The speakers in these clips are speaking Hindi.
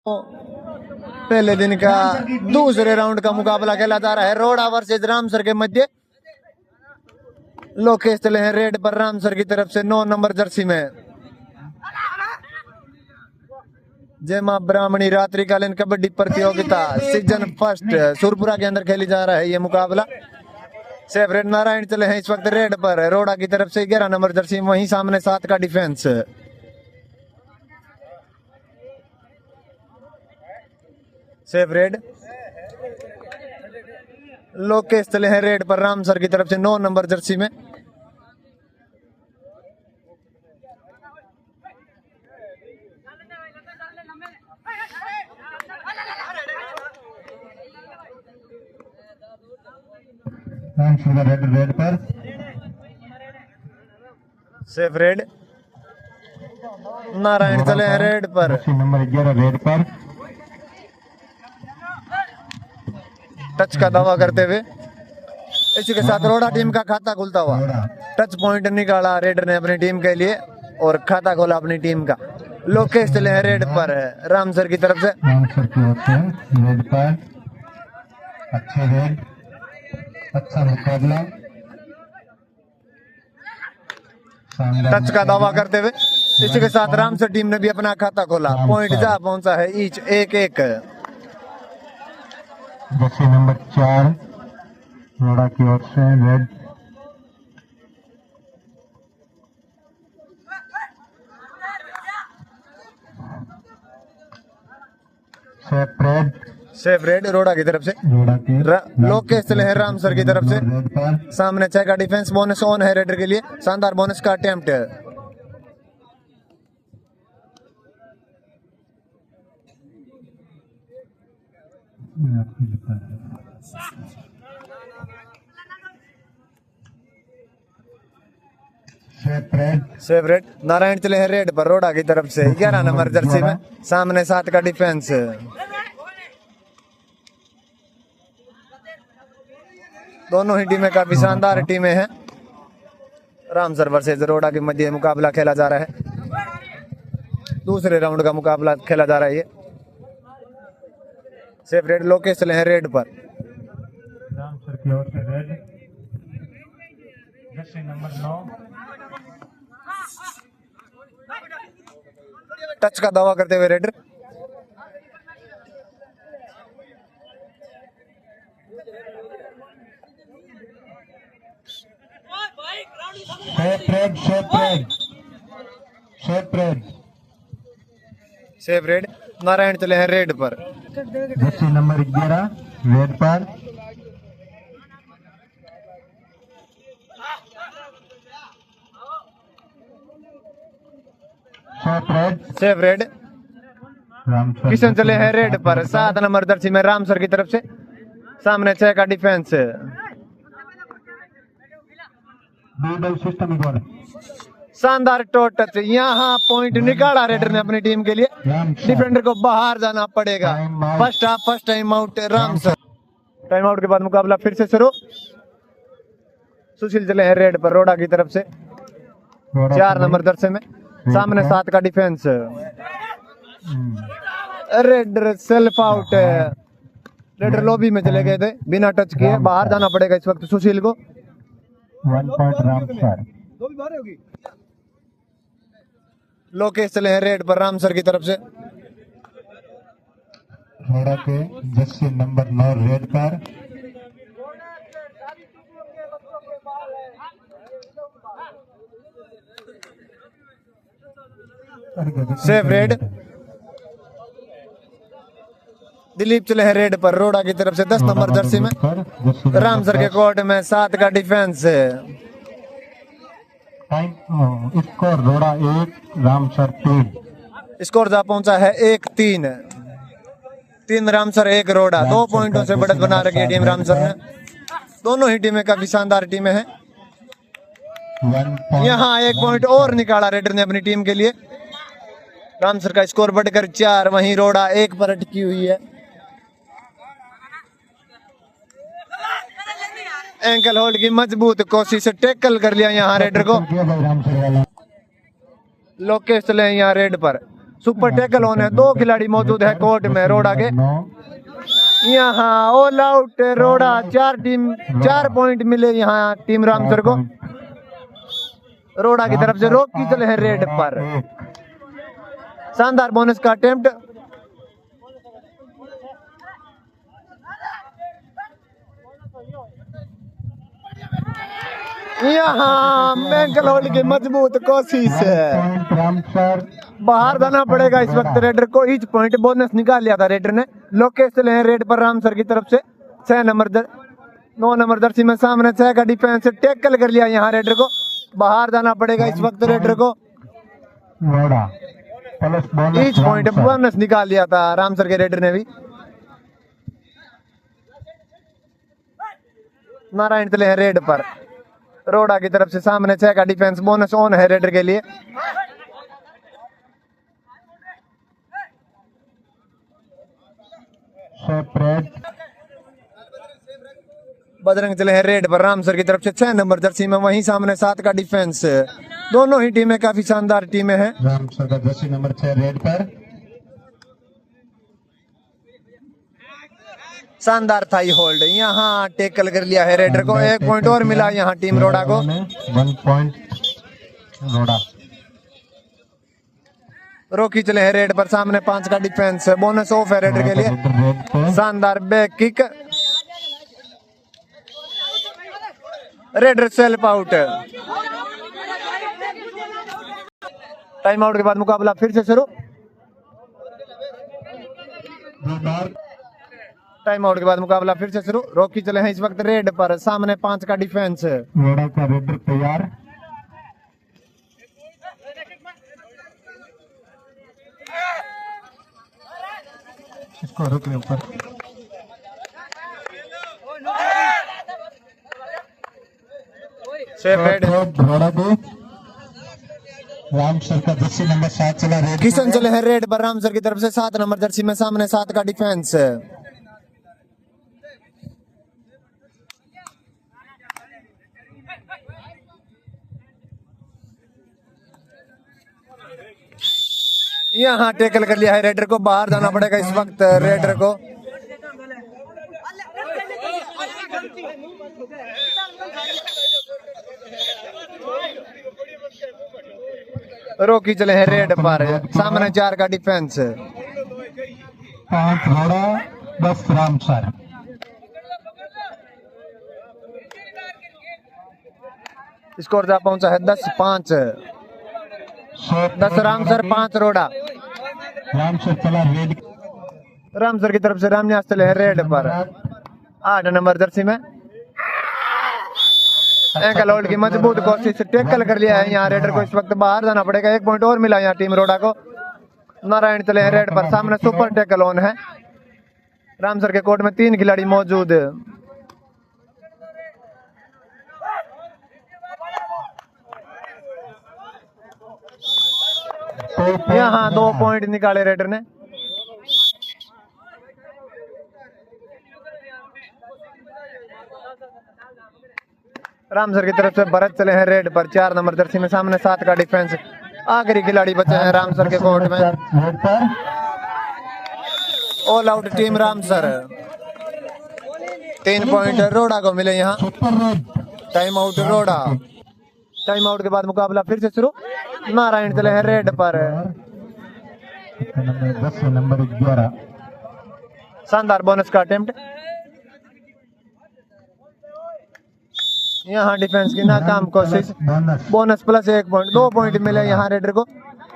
पहले दिन का दूसरे राउंड का मुकाबला खेला जा रहा है रोड़ा वर्सेज रामसर के मध्य। लोकेश चले हैं रेड पर रामसर की तरफ से 9 नंबर जर्सी में। जय मां ब्राह्मणी रात्रिकालीन कबड्डी प्रतियोगिता सीजन फर्स्ट सुरपुरा के अंदर खेली जा रहा है ये मुकाबला। सेवरेट नारायण चले हैं इस वक्त रेड पर रोड़ा की तरफ से 11 नंबर जर्सी, वहीं सामने 7 का डिफेंस। सेव रेड लोकेश चले हैं रेड पर रामसर की तरफ से 9 नंबर जर्सी में। रेड पर सेफ रेड नारायण चले हैं रेड पर नंबर 11 रेड पर टच का दावा करते हुए। इसी के साथ रोड़ा टीम का खाता खुलता हुआ टच पॉइंट निकाला रेडर ने अपनी टीम के लिए और खाता खोला अपनी टीम का। लोकेश चले हैं रेड पर रामसर की तरफ से। रामसर की ओर से रेड पर अच्छे रेड, अच्छा मुकाबला, टच का दावा करते हुए। इसी के साथ रामसर टीम ने भी अपना खाता खोला। पॉइंट जा पहुंचा है ईच 1-1। जैसे नंबर 4 रोड़ा की ओर से रेड, सेफ रेड रोड़ा की तरफ से। रोड़ा की लोकेश चले हैं रामसर की तरफ से। रेड पर सामने 6 का डिफेंस बोनस ऑन है रेडर के लिए। शानदार बोनस का अटेम्प्ट। सेफ रेड नारायण चले हैं रेड पर रोड़ा की तरफ से 11 नंबर जर्सी में। सामने 7 का डिफेंस। दोनों ही टीमें काफी शानदार टीमें हैं। रामसर वर्सेज रोड़ा के मध्य मुकाबला खेला जा रहा है। दूसरे राउंड का मुकाबला खेला जा रहा है ये। सेफ रेड लोकेश चले हैं रेड पर। रामसर की ओर से रेड, जर्सी नंबर 9 टच का दावा करते हुए रेडर। सेफ रेड नारायण चले हैं रेड पर। जर्सी नंबर 11 रेड पर सेफ रेड किशन चले हैं रेड पर 7 नंबर जर्सी में रामसर की तरफ से। सामने 6 का डिफेंस। शानदार टोट टच, यहाँ पॉइंट निकाला रेडर ने अपनी टीम के लिए। डिफेंडर को बाहर जाना पड़ेगा। First half first time out Ramsar. Time out के बाद मुकाबला फिर से शुरू। सुशील चले हैं रेड पर रोड़ा की तरफ से 4 नंबर जर्सी में। सामने 7 का defence. Raider self out. Raider lobby में चले गए थे बिना टच किए। बाहर जाना पड़ेगा इस वक्त सुशील को। 1 पॉइंट रामसर। लोकेश चले हैं रेड पर रामसर की तरफ से। रोड़ा के जर्सी नंबर 9 रेड पर सेफ रेड दिलीप चले हैं रेड पर रोड़ा की तरफ से 10 नंबर जर्सी में। रामसर के कोर्ट में 7 का डिफेंस। स्कोर रोड़ा 1 रामसर 3। स्कोर जा पहुंचा है 1-3। 3 रामसर 1 रोड़ा। 2 पॉइंटों से बढ़त बना रखी है टीम रामसर ने। दोनों ही टीमें काफी शानदार टीमें हैं। यहाँ 1 पॉइंट और निकाला रेडर ने अपनी टीम के लिए। रामसर का स्कोर बढ़कर 4, वहीं रोड़ा 1 पर अटकी हुई है। एंकल होल्ड की मजबूत कोशिश, टैकल कर लिया यहाँ रेडर को। लोकेश चले यहाँ रेड पर सुपर टैकल ऑन है, 2 खिलाड़ी मौजूद है कोर्ट में रोड आगे। 9 यहाँ ऑल आउट रोड़ा, 4 पॉइंट मिले यहाँ टीम रामसर को। रोड़ा की तरफ से रोक की चले हैं रेड पर। शानदार बोनस का अटेम्प्ट। यहाँ मैंकल होल्ड की मजबूत कोशिश है, रामसर बाहर जाना पड़ेगा इस वक्त रेडर को। ईच पॉइंट बोनस निकाल लिया था रेडर ने। लोकेश चले हैं रेड पर रामसर की तरफ से। 9 नंबर जर्सी में सामने 6 का डिफेंस टैकल कर लिया यहाँ रेडर को। बाहर जाना पड़ेगा इस वक्त रेडर को। रोड़ा plus bonus each point bonus निकाल लिया था रामसर के रेडर ने भी। नारायण चले हैं रेड पर। रोड़ा की तरफ से सामने 6 का डिफेंस बोनस ऑन है रेडर के लिए। बजरंग चले हैं रेड पर रामसर की तरफ से 6 नंबर जर्सी में। वहीं सामने 7 का डिफेंस। दोनों ही टीमें काफी शानदार टीमें हैं। रामसर का जर्सी नंबर 6 रेड पर। शानदार थाई होल्ड, यहाँ टेकल कर लिया है रेडर को। 1 पॉइंट और मिला यहाँ टीम रोड़ा को। 1 पॉइंट रोड़ा। रोकी चले हैं रेड पर सामने 5 का डिफेंस बोनस ऑफ है रेडर के लिए। शानदार back kick, raider self out. Time out के बाद मुकाबला फिर से शुरू। टाइम आउट के बाद मुकाबला फिर से शुरू। रोकी चले हैं इस वक्त रेड पर सामने 5 का डिफेंस। रोड़ा का रेडर तैयार। इसको रुक ले ऊपर। Safe head. रोड़ा को रामसर का जर्सी नंबर 7 चला रेड। किशन चले हैं रेड पर रामसर की तरफ से 7 नंबर जर्सी में सामने 7 का डिफेंस। यहाँ टेकल कर लिया है रेडर को। बाहर जाना पड़ेगा इस वक्त रेडर को। रोकी चले हैं रेड पर सामने 4 का डिफेंस। 5 रोड़ा 10 रामसर। स्कोर जा पहुंचा है 10-5। 10 रामसर 5 रोड़ा। रामसर चला रेड। रामसर की तरफ से रामन्यास चले हैं रेड पर 8 नंबर जर्सी में। एंकल होल्ड की मजबूत कोशिश, टेकल कर लिया है यहाँ रेडर को। इस वक्त बाहर जाना पड़ेगा। 1 पॉइंट और मिला यहाँ टीम रोड़ा को। नारायण चले हैं रेड पर सामने सुपर टेकल ऑन है। रामसर के कोर्ट में 3 खिलाड़ी मौजूद। यहाँ 2 पॉइंट निकाले रेडर ने। रामसर की तरफ से भरत चले हैं रेड पर 4 नंबर जर्सी में सामने 7 का डिफेंस। आखिरी खिलाड़ी बचे हैं रामसर के कोर्ट में। All out team Ramsar. 3 point रोड़ा को मिले यहाँ। टाइम आउट रोड़ा। टाइम आउट के बाद मुकाबला फिर से शुरू। नारायण चले हैं रेड पर। 10 नंबर 11। शानदार बोनस का अटेम्प्ट। यहाँ डिफेंस की नाकाम कोशिश। Bonus plus 1 point. 2 पॉइंट मिले यहाँ रेडर को।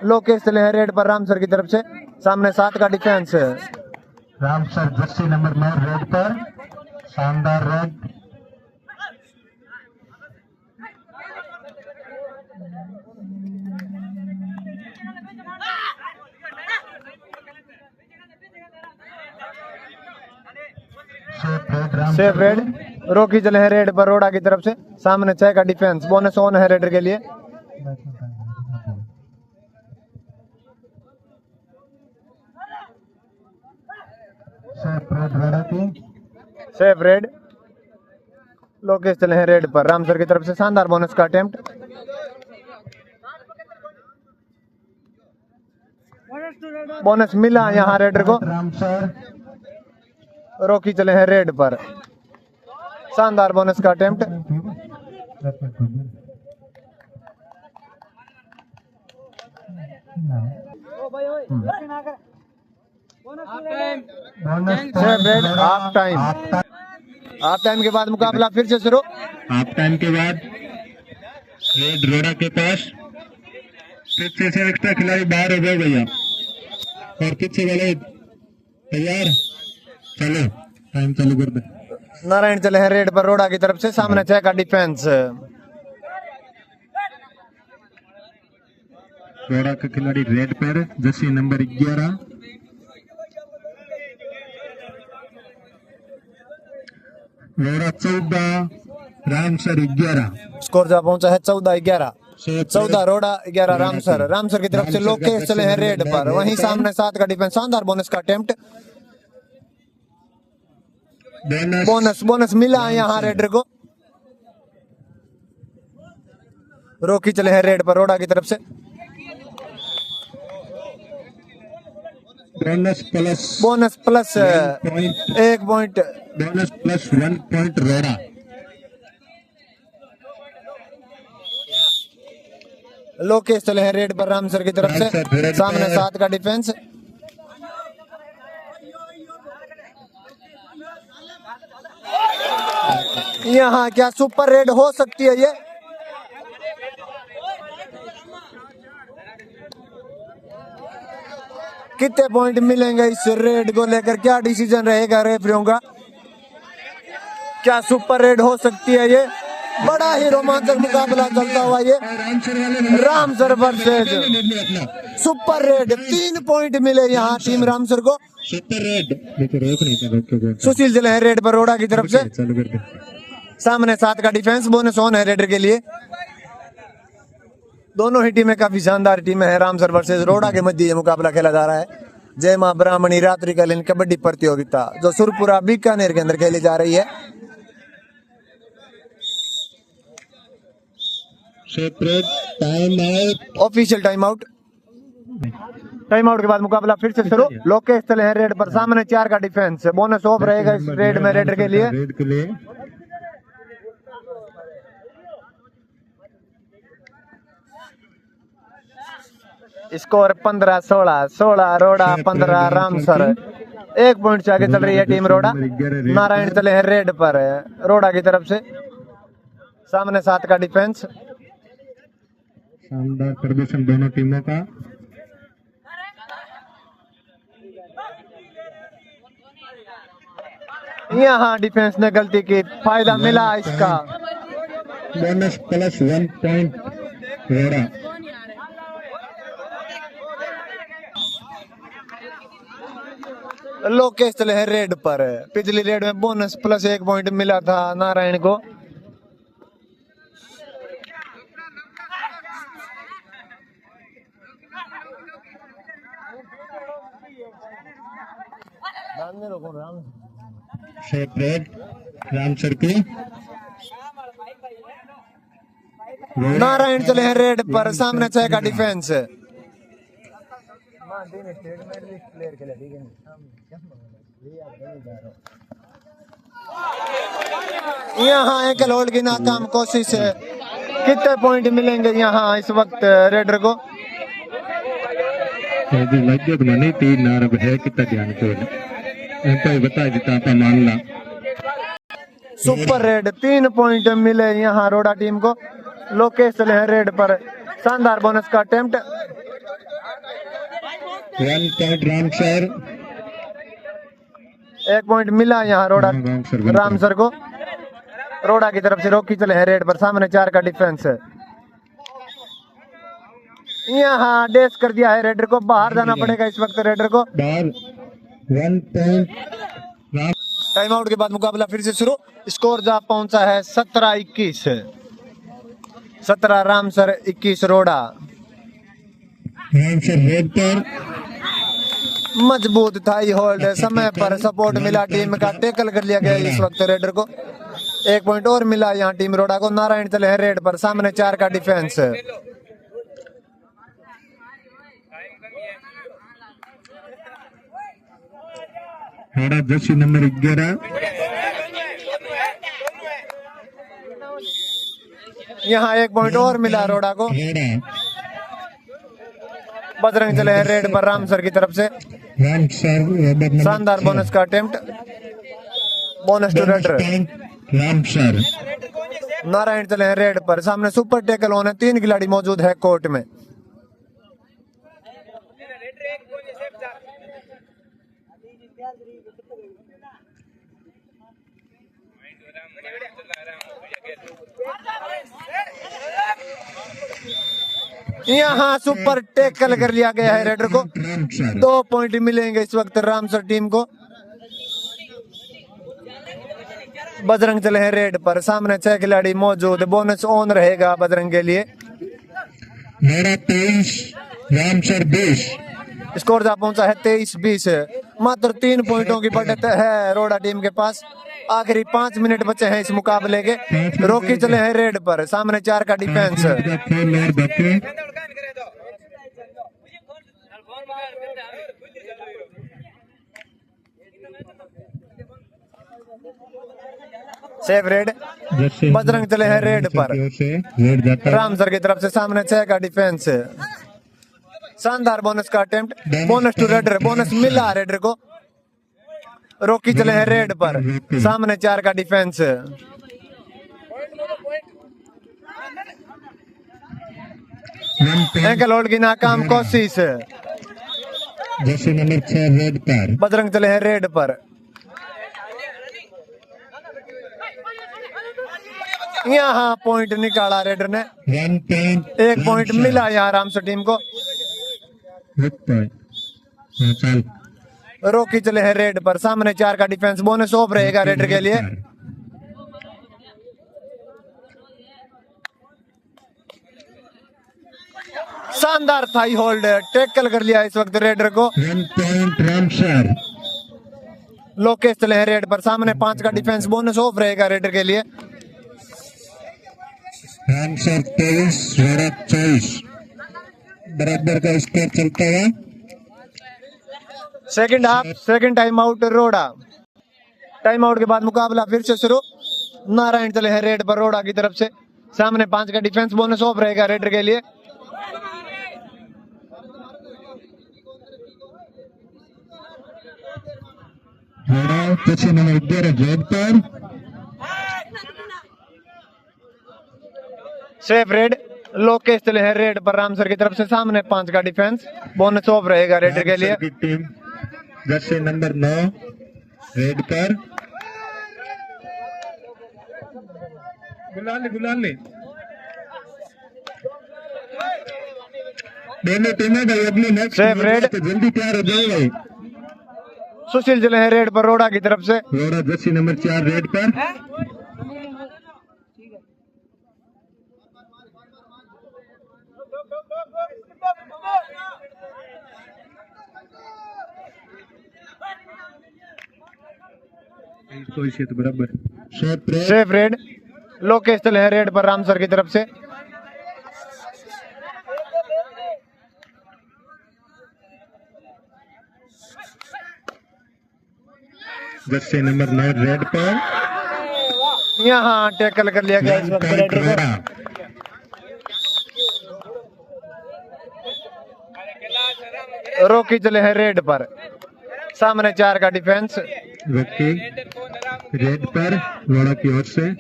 लोकेश चले हैं रेड पर रामसर की तरफ से सामने 7 का defence. Ramsar Jersey number 9 red पर। शानदार रेड। Safe red. रोकी चले हैं रेड पर रोड़ा की तरफ से सामने 6 का डिफेंस। बोनस ऑन है रेडर के लिए। Safe red. लोकेश चले हैं रेड पर रामसर की तरफ से शानदार बोनस का अटेम्प्ट। बोनस मिला यहाँ रेडर को, रामसर रोकी चले हैं रेड पर। शानदार बोनस का attempt. Half time. Half time के बाद मुकाबला फिर से शुरू। हाफ टाइम के बाद रेड रोड़ा के पास पीछे से एक्स्ट्रा खिलाड़ी बाहर हो गए भैया, और पीछे वाले तैयार, चलो टाइम चालू कर दे। नारायण चले हैं रेड पर रोड़ा की तरफ से, सामने 6 का डिफेंस। रोड़ा का खिलाड़ी रेड पर, जर्सी नंबर 11। रोड़ा 14, रामसर 11। स्कोर जहाँ पहुंचा है 14-11। 14 रोड़ा, 11 रामसर। रामसर की तरफ से लोकेश चले हैं रेड पर, वहीं सामने 7 का डिफेंस। शानदार बोनस का अटेम्प्ट। बोनस मिला यहाँ रेडर को, रोकी चले हैं रेड पर रोड़ा की तरफ से। Bonus plus 1 point, bonus plus 1 point रोड़ा। लोकेश चले हैं रेड पर रामसर की तरफ से, सामने 7 का डिफेंस। यहाँ क्या सुपर रेड हो सकती है ये? कितने पॉइंट मिलेंगे इस रेड को लेकर, क्या डिसीजन रहेगा रेफरियों का? क्या सुपर रेड हो सकती है ये? बड़ा ही रोमांचक मुकाबला चलता हुआ ये Ramsar versus super red. 3 point मिले यहाँ टीम रामसर को। सुपर रेड सुशील चले हैं रेड पर रोड़ा की तरफ से, चालू कर दे। सामने 7 का डिफेंस। बोनस ऑन है रेडर के लिए। दोनों ही टीमें काफी शानदार टीमें हैं। रामसर वर्सेस रोड़ा के मध्य ये मुकाबला खेला जा रहा है। जय मां ब्राह्मणी रात्रिकालीन कबड्डी प्रतियोगिता जो सुरपुरा बीकानेर के अंदर खेली जा रही है। Time out, official time out. Time out के बाद मुकाबला फिर से शुरू। लोकेश चले हैं रेड पर, सामने 4 का डिफेंस। बोनस ऑफ रहेगा इस रेड में रेडर के लिए। रेड के लिए स्कोर 15-16, 16 रोड़ा 15 रामसर। 1 पॉइंट से आगे चल रही है टीम रोड़ा। नारायण चले हैं रेड पर रोड़ा की तरफ से, सामने 7 का डिफेंस। शानदार प्रदर्शन दोनों टीमों का। यहाँ डिफेंस ने गलती की, फायदा मिला इसका। बोनस प्लस 1 पॉइंट रोड़ा। लोकेश चले हैं रेड पर। पिछली रेड में बोनस प्लस 1 पॉइंट मिला था नारायण को। रेड रामसर की। नारायण चले हैं रेड पर, सामने 6 का डिफेंस। यहाँ एकल होल्ड की नाकाम कोशिश है। कितने पॉइंट मिलेंगे यहाँ इस वक्त रेडर को? नहीं 3 नारब है, कितना ध्यान को बता देता था मामला। सुपर रेड 3 पॉइंट मिले यहाँ रोड़ा टीम को। लोकेश चले हैं रेड पर, शानदार बोनस का अटेम्प्ट। 1 point Ramsar. 1 पॉइंट मिला यहाँ रोड़ा रामसर को। रोड़ा की तरफ से रोकी चले हैं रेड पर, सामने 4 का डिफेंस। यहाँ डैश कर दिया है रेडर को, बाहर जाना पड़ेगा इस वक्त रेडर को। 1 पॉइंट। टाइम आउट के बाद मुकाबला फिर से शुरू। स्कोर जहाँ पहुंचा है 17-21। 17 रामसर, 21 रोड़ा। रामसर रेड पर, मजबूत थाई होल्ड, समय पर सपोर्ट मिला टीम का। टैकल कर लिया गया इस वक्त रेडर को। 1 पॉइंट और मिला यहाँ टीम रोड़ा को। नारायण चले हैं रेड पर, सामने 4 का डिफेंस। रोड़ा जर्सी नंबर 11 यहाँ 1 पॉइंट और मिला रोड़ा को। रोड़ा बजरंग चले हैं रेड पर रामसर की तरफ से। रामसर शानदार बोनस का attempt, bonus to raider. Ramsar Narayan चले हैं रेड पर, सामने सुपर टेकल होने 3 खिलाड़ी मौजूद है कोर्ट में। यहाँ सुपर टेकल कर लिया गया है रेडर को। 2 पॉइंट मिलेंगे इस वक्त रामसर टीम को। बजरंग चले हैं रेड पर, सामने 6 खिलाड़ी मौजूद, बोनस ऑन रहेगा बजरंग के लिए। रोड़ा 23 रामसर 20। स्कोर जा पहुंचा है 23-20। मात्र 3 पॉइंटों की बढ़त है रोड़ा टीम के पास। आखिरी 5 मिनट बचे हैं इस मुकाबले के। रॉकी चले हैं रेड पर, सामने 4 का डिफेंस। सेफ रेड, बजरंग चले हैं रेड पर, रामसर की तरफ से सामने 6 का डिफेंस। शानदार बोनस का attempt, bonus to raider, bonus मिला रेडर को। रॉकी चले हैं रेड पर, सामने 4 का डिफेंस। एंकल होल्ड की नाकाम कोशिश। जर्सी नंबर 6 रेड पर, बजरंग चले हैं रेड पर। यहाँ पॉइंट निकाला रेडर ने। 1 पॉइंट मिला यहाँ रामसर टीम को। रॉकी चले हैं रेड पर, सामने 4 का डिफेंस, बोनस ऑफ रहेगा रेडर के लिए। शानदार थाई होल्ड, टैकल कर लिया इस वक्त रेडर को। 1 पॉइंट रामसर। लोकेश चले हैं रेड पर, सामने 5 का डिफेंस, बोनस ऑफ रहेगा रेडर के लिए। रामसर 23 रोड़ा 24 बराबर का स्कोर चलता है। Second half, second time out रोड़ा। टाइम आउट के बाद मुकाबला फिर से शुरू। नारायण चले हैं रेड पर रोड़ा की तरफ से, सामने 5 का डिफेंस, बोनस ऑफ रहेगा रेडर के लिए। रोड़ा जर्सी नंबर 11 रेड पर, सेफ रेड। लोकेश चले हैं रेड पर रामसर की तरफ से, सामने 5 का डिफेंस, बोनस ऑफ रहेगा रेडर के लिए। की टीम जर्सी नंबर 9 रेड पर, गुलाल ले दोनों टीमें भाई अपनी नेक्स्ट सेफ रेड। तो जल्दी तैयार हो जाओ भाई। सुशील चले हैं रेड पर रोड़ा की तरफ से। रोड़ा जर्सी नंबर 4 रेड पर, तो बराबर। Safe red. लोकेश चले हैं रेड पर रामसर की तरफ से। जर्सी नंबर 9 रेड पर, यहाँ टैकल कर लिया गया इस वक्त रेडर को। रॉकी चले हैं रेड पर, सामने 4 का डिफेंस। रॉकी रेड पर रोड़ा की ओर से,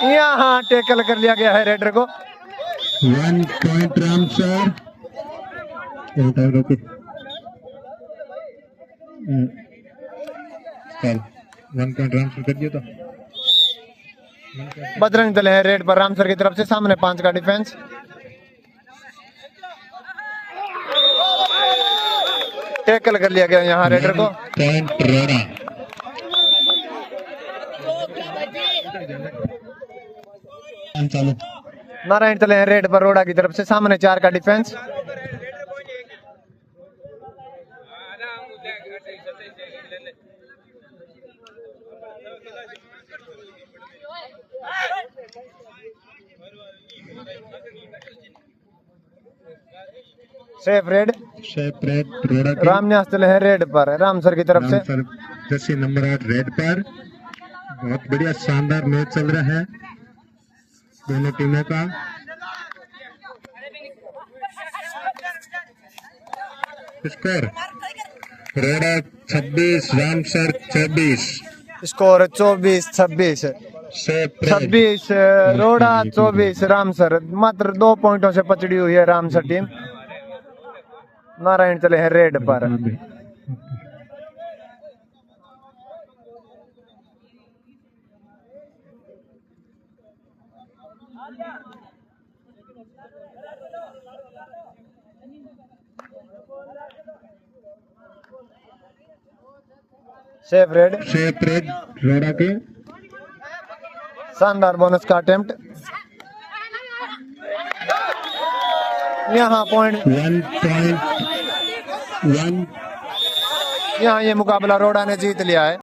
यहाँ टैकल कर लिया गया है रेडर को। 1 पॉइंट रामसर। रॉकी चल 1 पॉइंट रामसर कर दिया था। बजरंग चले हैं रेड पर रामसर की तरफ से, सामने 5 का डिफेंस। टैकल कर लिया गया यहाँ रेडर को। पॉइंट रोड़ा। नारायण चले हैं रेड पर रोड़ा की तरफ से, सामने 4 का defence. Safe red. Shape red रोड़ा के राम न्यास चले हैं रेड पर, राम सर की तरफ से। सर जर्सी नंबर 8 रेड पर। बहुत बढ़िया शानदार मैच चल रहा है दोनों टीमों का। स्कोर रोड़ा 26 रामसर 24। स्कोर 24-26। शेप 26 रोड़ा, 24 रामसर। मात्र 2 पॉइंटों से पचड़ी हुई है रामसर टीम। नारायण चले हैं रेड पर। Safe red. शेप रेड रोड़ा के शानदार बोनस का अटेम्प्ट। यहाँ पॉइंट, 1.1। यहाँ ये मुकाबला रोड़ा ने जीत लिया है।